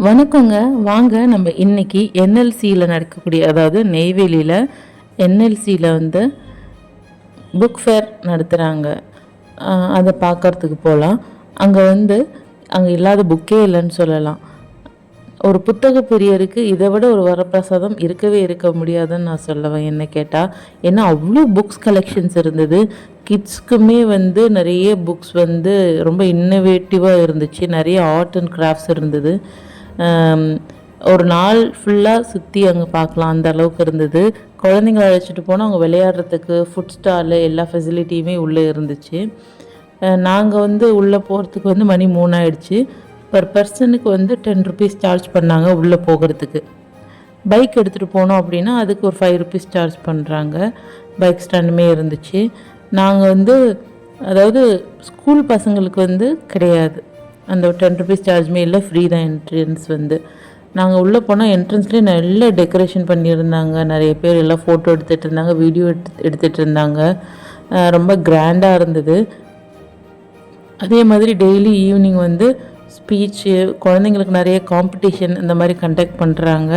வணக்கங்க. வாங்க நம்ம இன்னைக்கு என்எல்சியில் நடக்கக்கூடிய, அதாவது நெய்வேலியில் என்எல்சியில் வந்து புக் ஃபேர் நடத்துகிறாங்க. அதை பார்க்கறதுக்கு போகலாம். அங்கே இல்லாத புக்கே இல்லைன்னு சொல்லலாம். ஒரு புத்தக பிரியருக்கு இதை விட ஒரு வரப்பிரசாதம் இருக்க முடியாதுன்னு நான் சொல்லுவேன் என்ன கேட்டால். ஏன்னா அவ்வளோ புக்ஸ் கலெக்ஷன்ஸ் இருந்தது. கிட்ஸ்க்குமே வந்து நிறைய புக்ஸ் வந்து ரொம்ப இன்னோவேட்டிவாக இருந்துச்சு. நிறைய ஆர்ட் அண்ட் கிராஃப்ட்ஸ் இருந்தது. ஒரு நாள் ஃபுல்லாக சுற்றி அங்கே பார்க்கலாம், அந்த அளவுக்கு இருந்தது. குழந்தைங்கள அழைச்சிட்டு போனால் அவங்க விளையாடுறதுக்கு ஃபுட் ஸ்டாலு எல்லா ஃபெசிலிட்டியுமே உள்ளே இருந்துச்சு. நாங்கள் வந்து உள்ளே போகிறதுக்கு வந்து மணி 3 ஆகிடுச்சு. பர் பர்சனுக்கு வந்து 10 ருபீஸ் சார்ஜ் பண்ணாங்க உள்ளே போகிறதுக்கு. பைக் எடுத்துகிட்டு போனோம் அப்படின்னா அதுக்கு ஒரு 5 ருபீஸ் சார்ஜ் பண்ணுறாங்க. பைக் ஸ்டாண்டுமே இருந்துச்சு. நாங்கள் வந்து அதாவது ஸ்கூல் பசங்களுக்கு வந்து கிடையாது, அந்த 10 ருபீஸ் சார்ஜுமே இல்லை, ஃப்ரீ தான் என்ட்ரன்ஸ் வந்து. நாங்கள் உள்ளே போனால் என்ட்ரன்ஸ்லேயே நல்ல டெக்கரேஷன் பண்ணியிருந்தாங்க. நிறைய பேர் எல்லாம் ஃபோட்டோ எடுத்துகிட்டு இருந்தாங்க, வீடியோ எடுத்துகிட்டு இருந்தாங்க. ரொம்ப கிராண்டாக இருந்தது. அதே மாதிரி டெய்லி ஈவினிங் வந்து ஸ்பீச்சு, குழந்தைங்களுக்கு நிறைய காம்படிஷன் இந்த மாதிரி கண்டக்ட் பண்ணுறாங்க.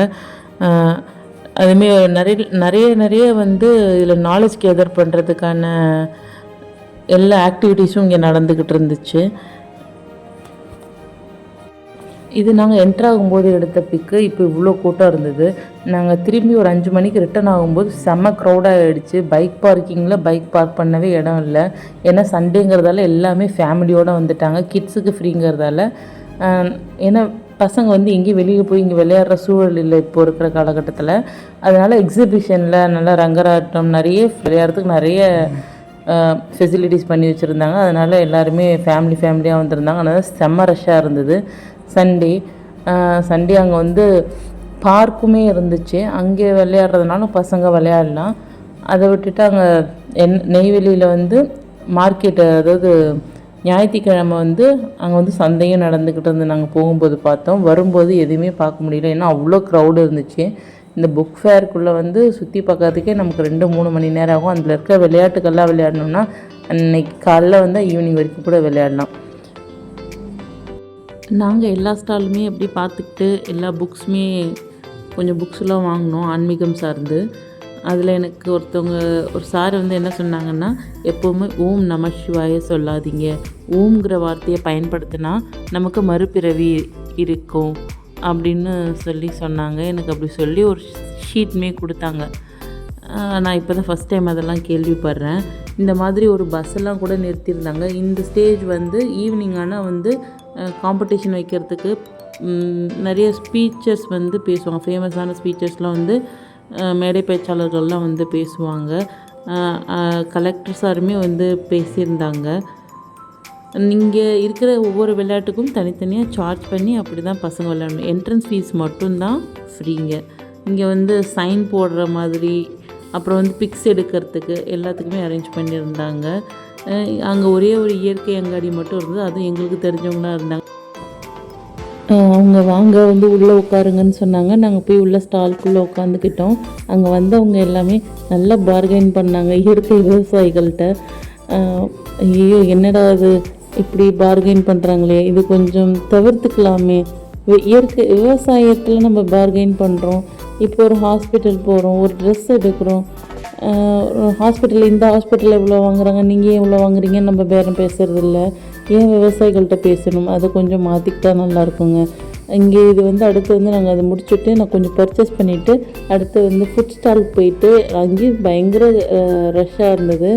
அதுமாரி நிறைய வந்து இதில் நாலேஜ் கேதர் பண்ணுறதுக்கான எல்லா ஆக்டிவிட்டீஸும் இங்கே நடந்துக்கிட்டு இருந்துச்சு. இது நாங்கள் என்ட்ரு ஆகும்போது எடுத்த பிக்கு. இப்போ இவ்வளோ கூட்டம் இருந்தது. நாங்கள் திரும்பி ஒரு 5 மணிக்கு ரிட்டன் ஆகும்போது செம்ம க்ரௌடாக ஆகிடுச்சு. பைக் பார்க் பண்ணவே இடம் இல்லை. ஏன்னா சண்டேங்கிறதால எல்லாமே ஃபேமிலியோடு வந்துட்டாங்க. கிட்ஸுக்கு ஃப்ரீங்கிறதால. ஏன்னா பசங்க வந்து எங்கேயும் வெளியே போய் இங்கே விளையாடுற சூழல் இல்லை இப்போ இருக்கிற காலகட்டத்தில். அதனால் எக்ஸிபிஷனில் நல்லா ரங்கராட்டம், நிறைய விளையாடுறதுக்கு நிறைய ஃபெசிலிட்டிஸ் பண்ணி வச்சுருந்தாங்க. அதனால் எல்லாருமே ஃபேமிலியாக வந்திருந்தாங்க. அதனால் செம்ம ரஷ்ஷாக இருந்தது. சண்டே அங்கே வந்து பார்க்குமே இருந்துச்சு. அங்கே விளையாடுறதுனாலும் பசங்க விளையாடலாம். அதை விட்டுட்டு அங்கே நெய்வேலியில் வந்து மார்க்கெட்டு, அதாவது ஞாயிற்றுக்கிழமை வந்து அங்கே வந்து சந்தையும் நடந்துக்கிட்டு இருந்து நாங்கள் போகும்போது பார்த்தோம். வரும்போது எதுவுமே பார்க்க முடியல, ஏன்னா அவ்வளோ க்ரௌடு இருந்துச்சு. இந்த புக் ஃபேருக்குள்ளே வந்து சுற்றி பார்க்கறதுக்கே நமக்கு 2-3 மணி நேரம் ஆகும். அதில் இருக்க விளையாட்டுக்கெல்லாம் விளையாடணுன்னா அன்னைக்கு காலைல வந்து ஈவினிங் வரைக்கும் கூட விளையாடலாம். நாங்கள் எல்லா ஸ்டாலுமே அப்படி பார்த்துக்கிட்டு எல்லா புக்ஸுமே கொஞ்சம் புக்ஸ்லாம் வாங்கினோம் ஆன்மீகம் சார்ந்து. அதில் எனக்கு ஒரு சார் வந்து என்ன சொன்னாங்கன்னா, எப்போவுமே ஓம் நம சிவாய சொல்லாதீங்க, ஓம்ங்கிற வார்த்தையை பயன்படுத்தினா நமக்கு மறுபிறவி இருக்கும் அப்படின்னு சொன்னாங்க. எனக்கு அப்படி சொல்லி ஒரு ஷீட்மே கொடுத்தாங்க. நான் இப்போ தான் ஃபஸ்ட் டைம் அதெல்லாம் கேள்விப்படுறேன். இந்த மாதிரி ஒரு பஸ்ஸெல்லாம் கூட நிறுத்தியிருந்தாங்க. இந்த ஸ்டேஜ் வந்து ஈவினிங் ஆனால் வந்து காம்படிஷன் வைக்கிறதுக்கு நிறைய ஸ்பீச்சர்ஸ் வந்து பேசுவாங்க. ஃபேமஸான ஸ்பீச்சர்ஸ்லாம் வந்து மேடை பேச்சாளர்கள்லாம் வந்து பேசுவாங்க. கலெக்டர் சாருமே வந்து பேசியிருந்தாங்க. இங்கே இருக்கிற ஒவ்வொரு விளையாட்டுக்கும் தனித்தனியாக சார்ஜ் பண்ணி அப்படி தான் பசங்க விளையாடணும். என்ட்ரன்ஸ் ஃபீஸ் மட்டும்தான் ஃப்ரீங்க. இங்கே வந்து சைன் போடுற மாதிரி, அப்புறம் வந்து பிக்ஸ் எடுக்கிறதுக்கு எல்லாத்துக்குமே அரேஞ்ச் பண்ணியிருந்தாங்க. அங்கே ஒரே ஒரு இயற்கை அங்காடி மட்டும் இருந்தது, அதுவும் எங்களுக்கு தெரிஞ்சவங்களாக இருந்தாங்க. அவங்க வாங்க வந்து உள்ளே உட்காருங்கன்னு சொன்னாங்க. நாங்கள் போய் உள்ள ஸ்டால்குள்ளே உட்காந்துக்கிட்டோம். அங்கே வந்தவங்க எல்லாமே நல்லா பார்கெயின் பண்ணாங்க இயற்கை விவசாயிகள்கிட்ட. ஐயோ என்னடா அது இப்படி பார்கெயின் பண்ணுறாங்களே, இது கொஞ்சம் தவிர்த்துக்கலாமே. இயற்கை விவசாயத்தில் நம்ம பார்கெயின் பண்ணுறோம். இப்போ ஒரு ஹாஸ்பிட்டல் போகிறோம், ஒரு ட்ரெஸ் எடுக்கிறோம். இந்த ஹாஸ்பிட்டலில் இவ்வளோ வாங்குறாங்க, நீங்கள் ஏன் இவ்வளோ வாங்குறீங்கன்னு நம்ம பேரம் பேசுகிறதில்ல. ஏன் விவசாயிகள்கிட்ட பேசணும்? அதை கொஞ்சம் மாற்றிக்கிட்டா நல்லாயிருக்குங்க. இங்கே இது வந்து அடுத்து வந்து நாங்கள் அதை முடிச்சுட்டு நான் கொஞ்சம் பர்ச்சேஸ் பண்ணிவிட்டு அடுத்து வந்து ஃபுட் ஸ்டாலுக்கு போயிட்டு அங்கேயும் பயங்கர ரஷ்ஷாக இருந்தது.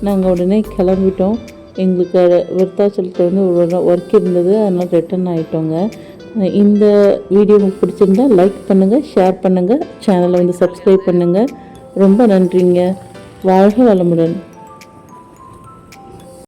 நாங்கள் உடனே கிளம்பிட்டோம். எங்களுக்கு விருத்தாச்சலத்தில் வந்து ஒரு ஒர்க் இருந்தது, அதனால் ரிட்டன் ஆகிட்டோங்க. இந்த வீடியோ உங்களுக்கு பிடிச்சிருந்தா லைக் பண்ணுங்கள், ஷேர் பண்ணுங்கள், சேனலை வந்து சப்ஸ்கிரைப் பண்ணுங்கள். ரொம்ப நன்றிங்க. வாழ்க வளமுடன்.